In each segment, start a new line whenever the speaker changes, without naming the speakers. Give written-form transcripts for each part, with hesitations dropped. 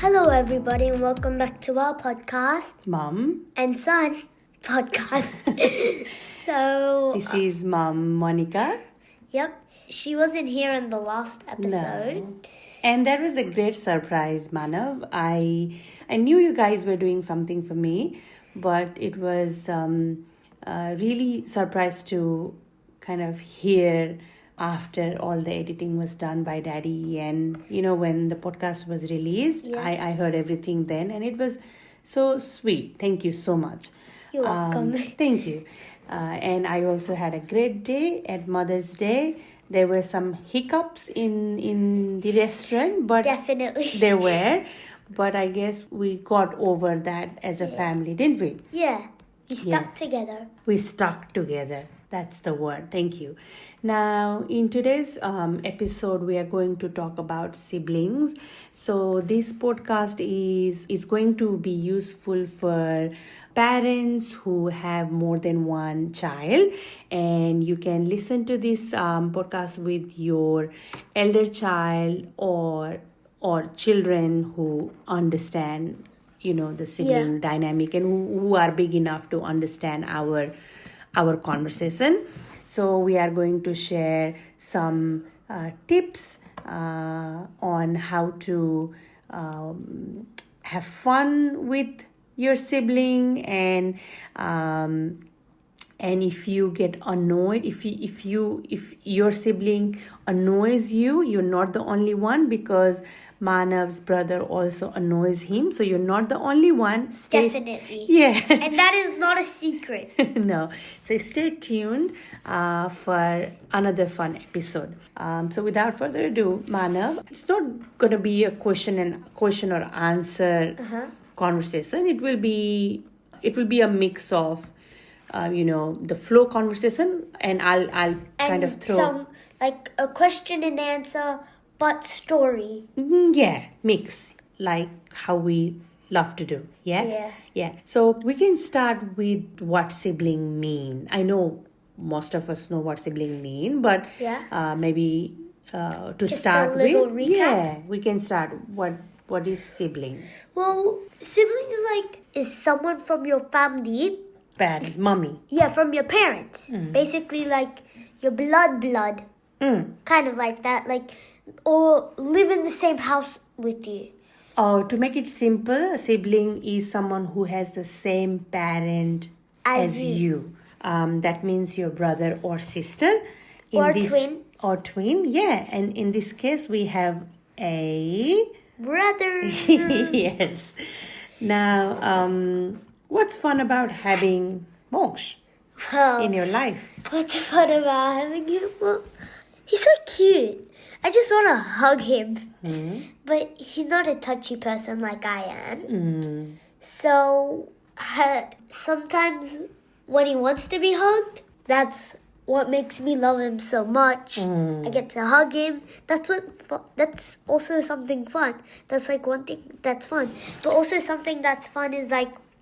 Hello, everybody, and welcome back to our podcast,
Mum.
and Son podcast.
This is Mum, Monika.
Yep, she wasn't here in the last episode.
No. And that was a great surprise, Manav. I knew you guys were doing something for me, but it was really surprised to kind of hear after all the editing was done by Daddy, and when the podcast was released, I heard everything then, and it was so sweet. Thank you so much.
You're welcome.
Thank you. And I also had a great day at Mother's Day. There were some hiccups in the restaurant, but
Definitely.
there were. But I guess we got over that as a family, didn't we?
Yeah, we stuck together.
We stuck together. That's the word. Thank you. Now, in today's episode, we are going to talk about siblings. So this podcast is going to be useful for parents who have more than one child, and you can listen to this podcast with your elder child or children who understand the sibling dynamic and who are big enough to understand our conversation. So we are going to share some tips on how to have fun with your sibling, and if you get annoyed, if your sibling annoys you, you're not the only one, because Manav's brother also annoys him, so you're not the only one.
Definitely.
Yeah.
And that is not a secret.
No. So stay tuned for another fun episode. So without further ado, Manav, it's not going to be a question or answer conversation. It will be a mix of the flow conversation, and I'll kind of throw
some like a question and answer, but story.
Yeah, mix, like how we love to do. Yeah. So we can start with what sibling mean. I know most of us know what sibling mean, but maybe to
Just
start
a little
with,
recap.
we can start. What is sibling?
Well, sibling is someone from your family.
Parent, mommy.
Yeah, from your parents. Basically, like your blood. Kind of like that, or live in the same house with you.
Oh, to make it simple, a sibling is someone who has the same parent as you. That means your brother or sister.
Twin.
Or twin, yeah. And in this case, we have a
brother.
Yes. Now, what's fun about having Moksha in your life?
What's fun about having him? Well, he's so cute. I just want to hug him. But he's not a touchy person like I am. So sometimes when he wants to be hugged, that's what makes me love him so much. I get to hug him. That's also something fun. That's one thing that's fun. But also something that's fun is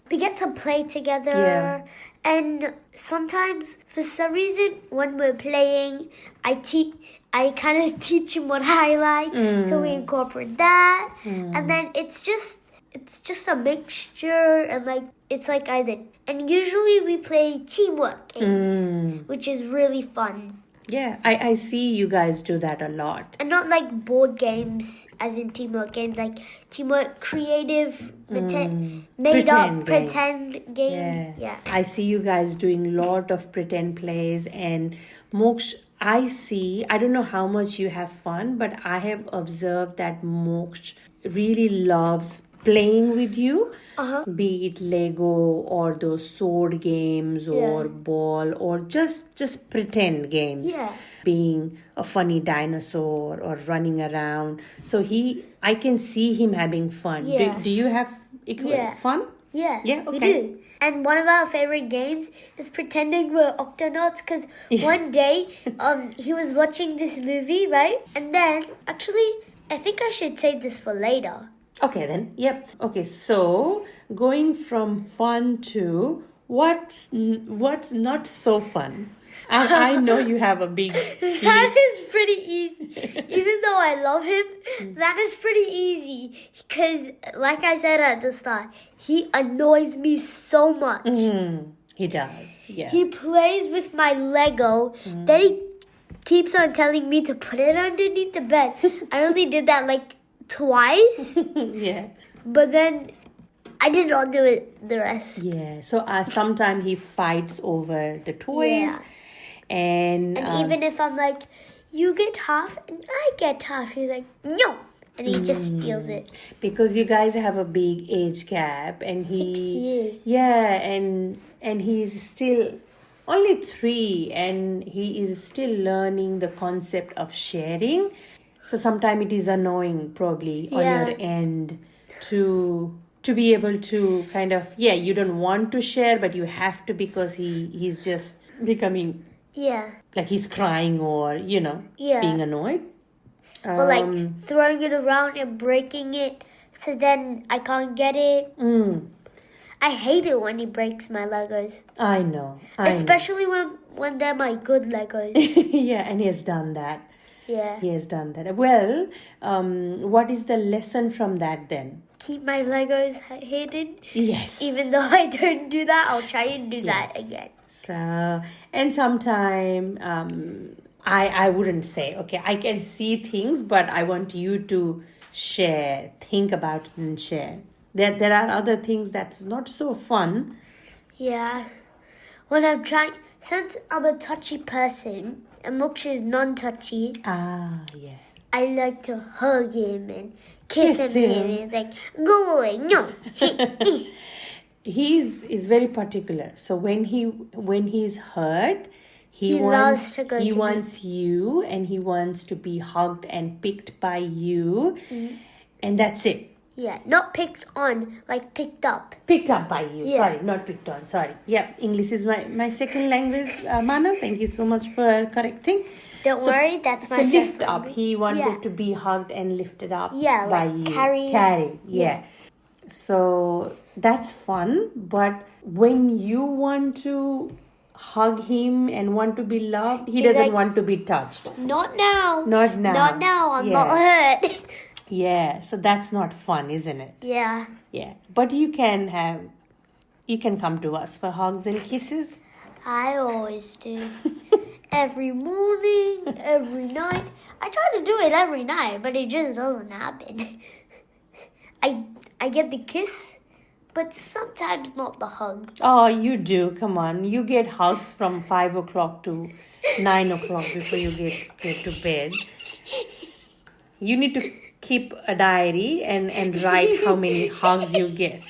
we get to play together.
Yeah.
And sometimes, for some reason, when we're playing, I kind of teach him what I like, so we incorporate that. And then it's just a mixture, and it's either. And usually we play teamwork games, which is really fun.
Yeah, I see you guys do that a lot.
And not board games, as in teamwork games, teamwork, creative, pretend games. Yeah.
I see you guys doing a lot of pretend plays, and Moksha, I don't know how much you have fun, but I have observed that Moksha really loves playing with you, be it Lego or those sword games or ball or just pretend games.
Yeah.
Being a funny dinosaur or running around. So I can see him having fun.
Yeah.
Do you have fun?
Yeah,
Yeah, okay.
we do. And one of our favorite games is pretending we're octonauts, because one day he was watching this movie, right? And then, actually, I think I should save this for later.
Okay then. Yep. Okay, so going from fun to what's not so fun. I know you have a big
That is pretty easy. Even though I love him, that is pretty easy. Because, like I said at the start, he annoys me so much.
He does, yeah.
He plays with my Lego. Then he keeps on telling me to put it underneath the bed. I only did that like twice.
Yeah.
But then I did not do it the rest.
Yeah. So sometimes he fights over the toys.
Yeah.
And
even if I'm like, you get half and I get half, he's like, no. And he just steals it.
Because you guys have a big age gap, and
6 years.
Yeah, and he's still only 3, and he is still learning the concept of sharing. So sometimes it is annoying, probably on your end, to be able to kind of you don't want to share, but you have to because he's just becoming like he's crying or being annoyed.
Or like throwing it around and breaking it, so then I can't get it. I hate it when he breaks my Legos.
I know.
Especially when they're my good Legos.
Yeah, and he has done that.
Yeah.
He has done that. Well, what is the lesson from that then?
Keep my Legos hidden.
Yes.
Even though I don't do that, I'll try and do that again.
So, and sometime I wouldn't say, okay, I can see things, but I want you to share, think about it and share. There are other things that's not so fun.
Yeah. When I'm trying, since I'm a touchy person, and Moksha is non-touchy.
Yeah.
I like to hug him and kiss him. And he's like, go away, no.
He's very particular. So when he's hurt, he
loves to go
he
to
wants you, and he wants to be hugged and picked by you, and that's it.
Yeah, not picked on, like picked up.
Picked up by you. Yeah. Sorry, not picked on. Sorry. Yeah, English is my second language, Manav. Thank you so much for correcting.
Don't worry, that's my first
lift
language.
up. He wanted to be hugged and lifted up
by
like you.
Carry.
Yeah. So that's fun. But when you want to hug him and want to be loved, he doesn't
like,
want to be touched.
Not now.
Not now.
Not now. I'm not hurt.
Yeah. So that's not fun, isn't it?
Yeah.
Yeah. But you can come to us for hugs and kisses.
I always do. Every morning, every night. I try to do it every night, but it just doesn't happen. I get the kiss, but sometimes not the hug.
Oh, you do. Come on. You get hugs from 5 o'clock to 9 o'clock before you get to bed. You need to keep a diary and write how many hugs you get.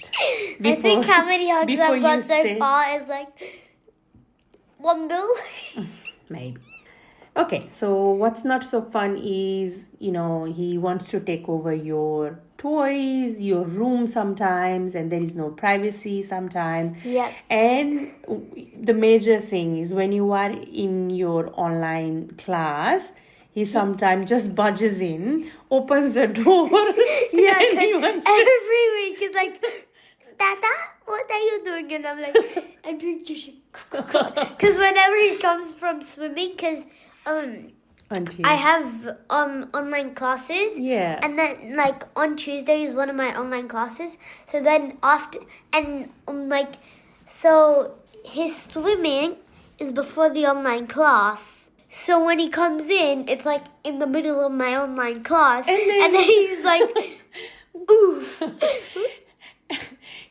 I think how many hugs I've got so far is like 1 bill.
Maybe. Okay, so what's not so fun is, he wants to take over your toys, your room sometimes, and there is no privacy sometimes.
Yeah.
And the major thing is when you are in your online class, he sometimes just budges in, opens the door.
Yeah, because every week he's like, Dada, what are you doing? And I'm like, I'm doing sushi. Because whenever he comes from swimming, because I have online classes.
Yeah.
And then like on Tuesday is one of my online classes. So then after, and so his swimming is before the online class. So when he comes in, it's like in the middle of my online class. And then he's like, oof.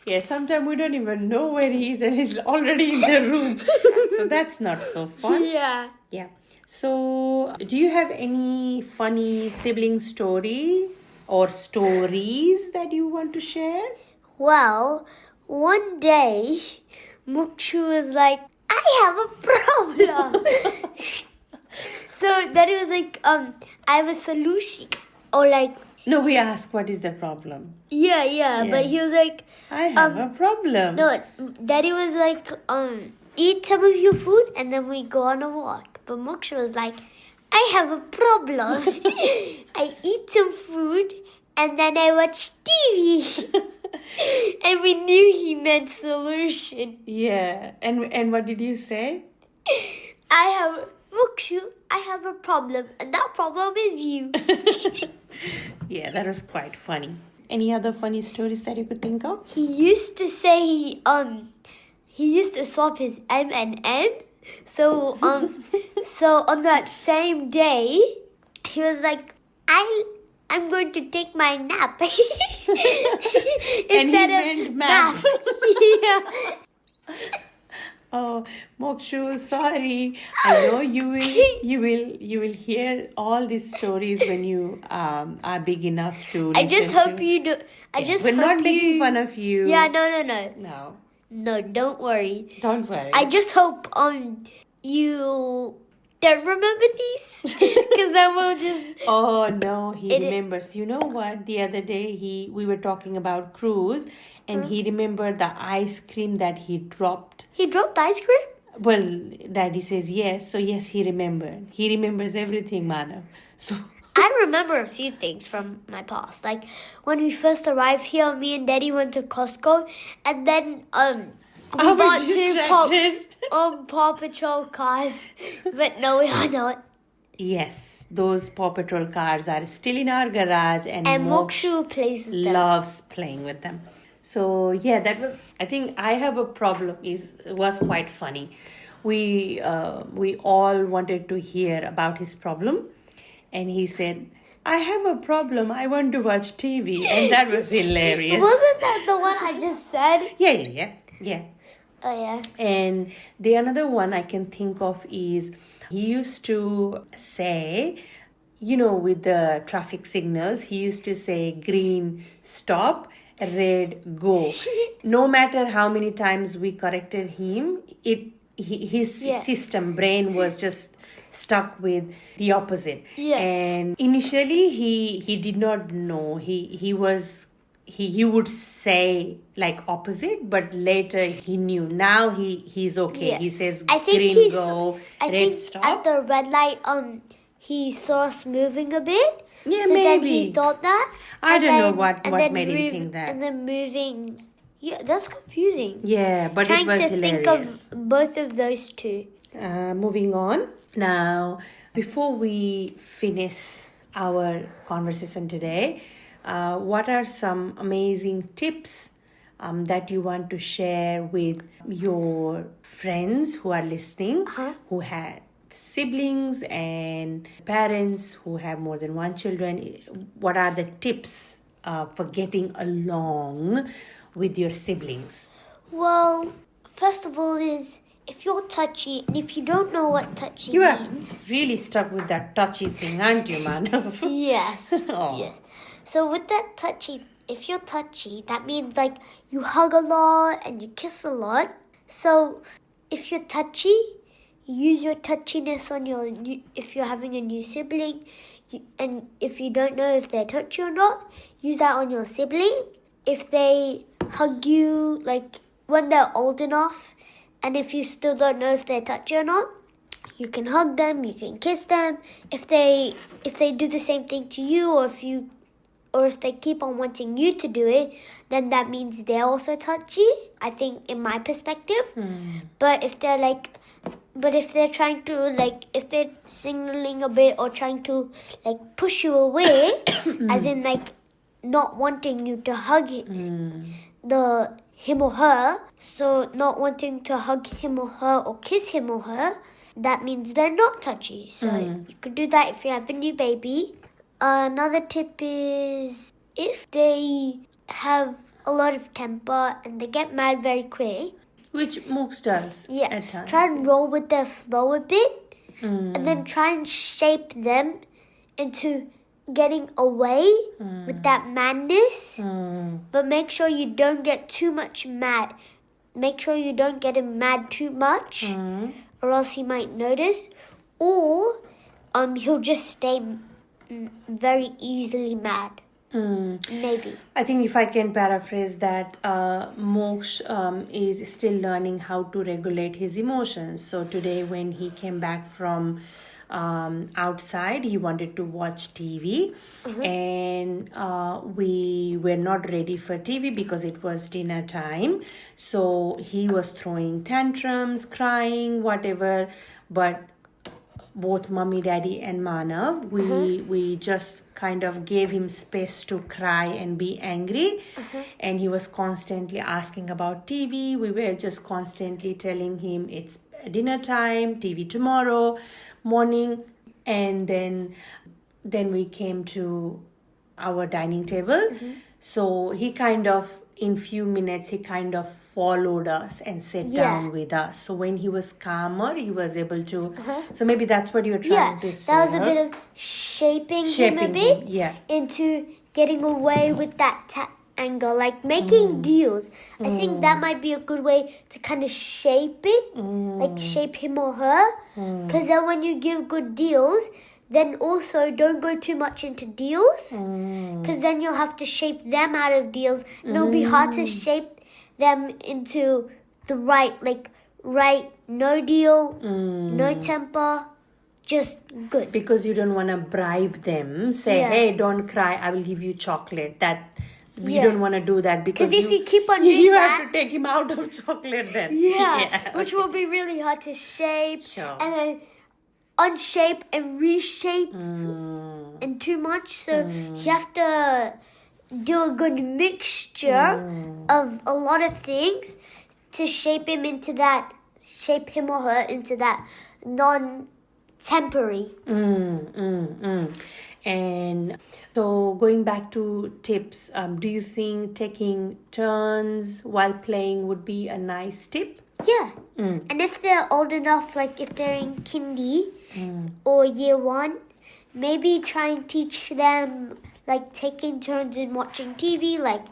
Yeah, sometimes we don't even know where he is and he's already in the room. So that's not so fun.
Yeah.
Yeah. So do you have any funny sibling story or stories that you want to share? Well,
one day, Mukshu was like, I have a problem. So then it was like, I have a solution. Or like...
No, we asked what is the problem.
Yeah. But he was like...
I have a problem.
No, Daddy was like, eat some of your food and then we go on a walk. But Moksha was like, I have a problem. I eat some food and then I watch TV. And we knew he meant solution.
Yeah. And what did you say?
Mokshu, I have a problem, and that problem is you.
Yeah, that was quite funny. Any other funny stories that you could think of?
He used to say he used to swap his M and N. So on that same day, he was like, I'm going to take my nap instead
of
math. Yeah.
Oh, Mokshu, sorry. I know you will hear all these stories when you are big enough to.
I just hope you do.
We're not making fun of you.
Yeah, no. No, don't worry.
Don't worry.
I just hope you don't remember these, because then we'll just.
Oh no, he remembers. You know what? The other day we were talking about cruise, and he remembered the ice cream that he dropped.
He dropped ice cream?
Well, Daddy says yes, so yes, he remembered. He remembers everything, Manav. So
I remember a few things from my past. Like when we first arrived here, me and Daddy went to Costco, and then we bought two Paw Patrol cars, but no, we are not.
Yes, those Paw Patrol cars are still in our garage, and
Mokshu plays with them.
Loves playing with them. So yeah, that was. I think I have a problem. Was quite funny. We all wanted to hear about his problem, and he said, "I have a problem. I want to watch TV," and that was hilarious.
Wasn't that the one I just said?
Yeah.
Oh yeah.
And the another one I can think of is he used to say, with the traffic signals, he used to say green stop, red go. No matter how many times we corrected him, his system brain was just stuck with the opposite.
Yeah.
And initially he did not know. He would say like opposite, but later he knew. Now he's okay. Yeah. He says green go, red stop.
At the red light, he saw us moving a bit.
Yeah,
so
maybe.
Then he thought that.
I don't know what made him think that.
And then moving. Yeah, that's confusing.
Yeah, but it was hilarious.
Trying to think of both of those two.
Moving on. Now, before we finish our conversation today, what are some amazing tips that you want to share with your friends who are listening, who have siblings and parents who have more than one children? What are the tips for getting along with your siblings?
Well, first of all is, if you're touchy, and if you don't know what touchy means...
You are really stuck with that touchy thing, aren't you, Manav?
Yes. Yes. So with that touchy, if you're touchy, that means like you hug a lot and you kiss a lot. So if you're touchy, use your touchiness on if you're having a new sibling, and if you don't know if they're touchy or not, use that on your sibling. If they hug you, like when they're old enough, and if you still don't know if they're touchy or not, you can hug them, you can kiss them. If they do the same thing to you, or if they keep on wanting you to do it, then that means they're also touchy, I think, in my perspective. But if they're trying to, if they're signaling a bit or trying to, push you away, as in, not wanting you to hug him or her, so not wanting to hug him or her or kiss him or her, that means they're not touchy. So you could do that if you have a new baby. Another tip is, if they have a lot of temper and they get mad very quick,
which Mooks does at times.
Try and roll with their flow a bit, and then try and shape them into getting away with that madness. But make sure you don't get too much mad. Make sure you don't get him mad too much, or else he might notice, or he'll just stay very easily mad. Maybe.
I think if I can paraphrase that, Moksh is still learning how to regulate his emotions. So today when he came back from outside. He wanted to watch TV, and we were not ready for TV because it was dinner time. So he was throwing tantrums, crying, whatever. But both mommy, daddy, and Manav, we just kind of gave him space to cry and be angry. And he was constantly asking about TV. We were just constantly telling him it's dinner time, TV tomorrow morning. And then we came to our dining table. So he kind of, in few minutes, he kind of followed us and sat down with us. So when he was calmer, he was able to. So maybe that's what you were trying to say.
That was a bit of shaping him a bit into getting away with that anger, like making deals. I think that might be a good way to kind of shape it, like shape him or her. Because then when you give good deals, then also don't go too much into deals, because then you'll have to shape them out of deals, and it'll be hard to shape them into the right, no deal, no temper, just good.
Because you don't want to bribe them, say, hey, don't cry, I will give you chocolate. We don't want to do that, because
if you keep on doing
you
that,
have to take him out of chocolate then.
Which will be really hard to shape,
Sure.
and then unshape and reshape and too much. So you have to do a good mixture of a lot of things to shape him or her into that non-temporary.
And so going back to tips, do you think taking turns while playing would be a nice tip?
Yeah. And if they're old enough, like if they're in kindy or year 1, maybe try and teach them like taking turns in watching TV, like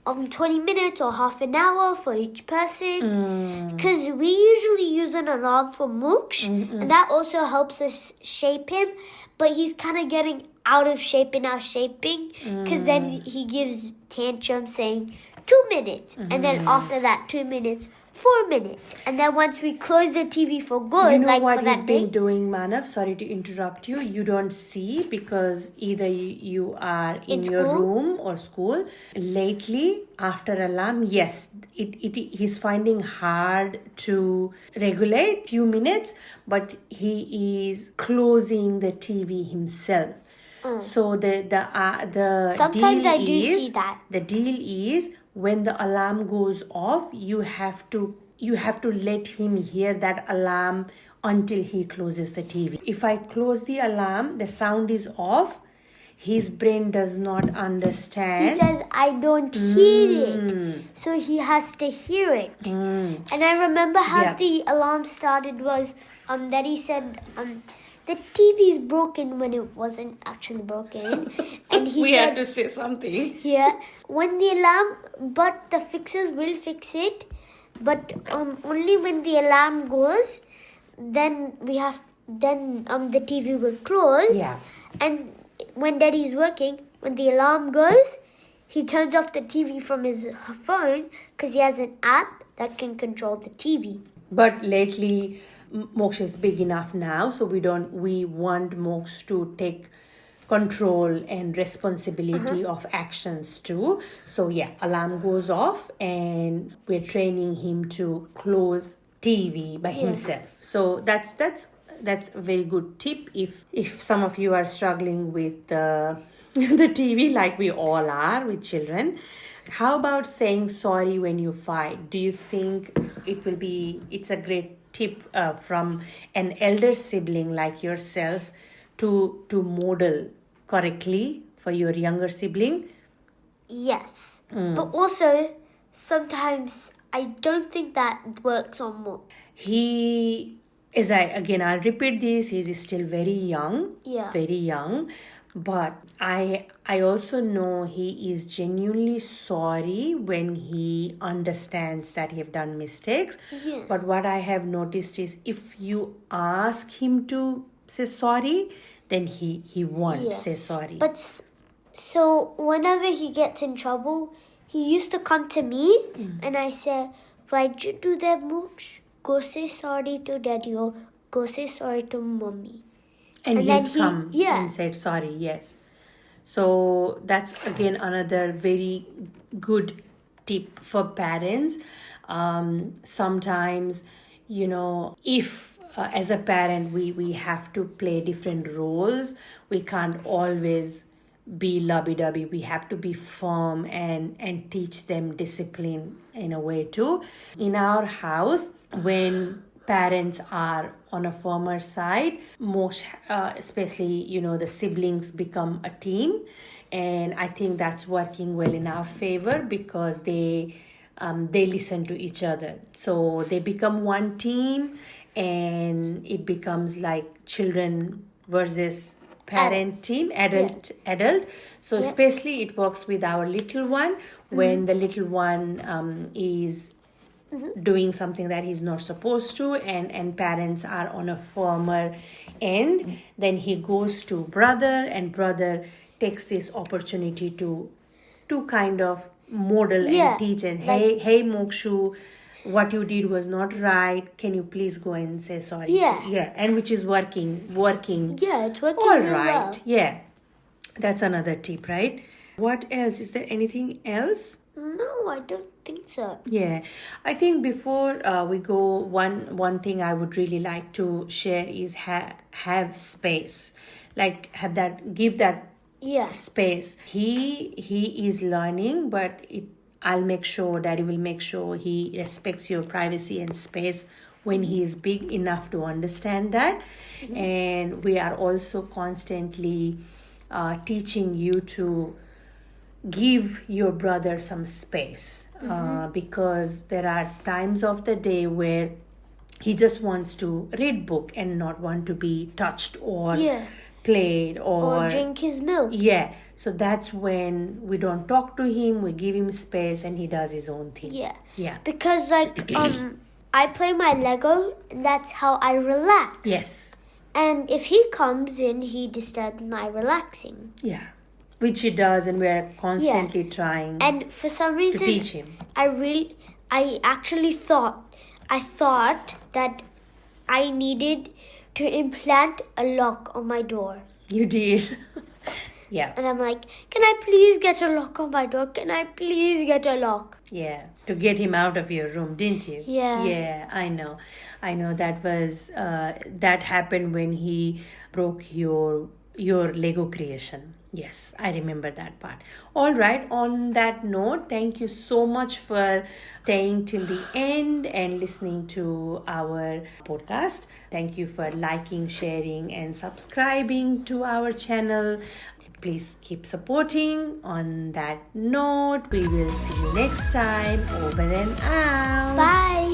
20 minutes or half an hour for each person. Because we usually use an alarm for Mooks, and that also helps us shape him. But he's kind of getting out of shape in our shaping, because then he gives tantrums saying 2 minutes, and then after that 2 minutes, 4 minutes, and then once we close the TV for good,
you know
like
what
for that
he's been
day.
doing, Manav? Sorry to interrupt you. You don't see, because either you are in your
school?
room or school. Lately, after alarm, yes, he's finding hard to regulate few minutes, but he is closing the TV himself. So the
Sometimes
deal
I do
is,
see that.
The deal is, when the alarm goes off, you have to let him hear that alarm until he closes the TV. If I close the alarm, the sound is off, his brain does not understand.
He says, I don't hear it. So he has to hear it. And I remember how the alarm started was that he said, the TV is broken when it wasn't actually broken. And he said,
had to say something.
When the alarm, but the fixers will fix it. But only when the alarm goes, then the TV will close. And when Daddy's working, when the alarm goes, he turns off the TV from his phone, because he has an app that can control the TV.
But lately, Moksha is big enough now, so we want Moksha to take control and responsibility of actions too. So alarm goes off, and we're training him to close TV by himself. So that's a very good tip if some of you are struggling with the TV, like we all are with children. How about saying sorry when you fight? Do you think it's a great tip from an elder sibling like yourself to model correctly for your younger sibling?
Yes. But also, sometimes I don't think that works on more.
I'll repeat this, he's still very young. Very young. But I also know he is genuinely sorry when he understands that he have done mistakes. But what I have noticed is, if you ask him to say sorry, then he won't say sorry.
But so whenever he gets in trouble, he used to come to me and I said, why'd you do that, Mooch? Go say sorry to Daddy or go say sorry to Mommy.
And
then
he's come
yeah.
and said sorry, yes. So that's again another very good tip for parents. Sometimes, if as a parent we have to play different roles, we can't always be lovey-dovey. We have to be firm and teach them discipline in a way too. In our house, when parents are on a firmer side, most especially the siblings become a team, and I think that's working well in our favor because they listen to each other, so they become one team, and it becomes like children versus parent team, adult. So especially it works with our little one when the little one is doing something that he's not supposed to, and parents are on a firmer end. Then he goes to brother, and brother takes this opportunity to kind of model and teach, and hey Mokshu, what you did was not right, can you please go and say sorry? And which is working
It's working
all
really
right
well.
That's another tip, right? What else? Is there anything else?
No, I don't think so.
I think before we go, one thing I would really like to share is have space, like give that space. He is learning, but I'll make sure, Daddy will make sure he respects your privacy and space when he is big enough to understand that. And we are also constantly teaching you to give your brother some space, because there are times of the day where he just wants to read book and not want to be touched or played or
drink his milk.
So that's when we don't talk to him, we give him space, and he does his own thing.
Because I play my Lego, and that's how I relax. And if he comes in, he disturbs my relaxing.
Which he does, and we're constantly trying
and for some reason
to teach him.
I actually thought that I needed to implant a lock on my door.
You did.
And I'm like, can I please get a lock on my door? Can I please get a lock?
To get him out of your room, didn't you? I know that was that happened when he broke your Lego creation. Yes, I remember that part. All right, on that note, thank you so much for staying till the end and listening to our podcast. Thank you for liking, sharing, and subscribing to our channel. Please keep supporting. On that note, we will see you next time. Over and out.
Bye.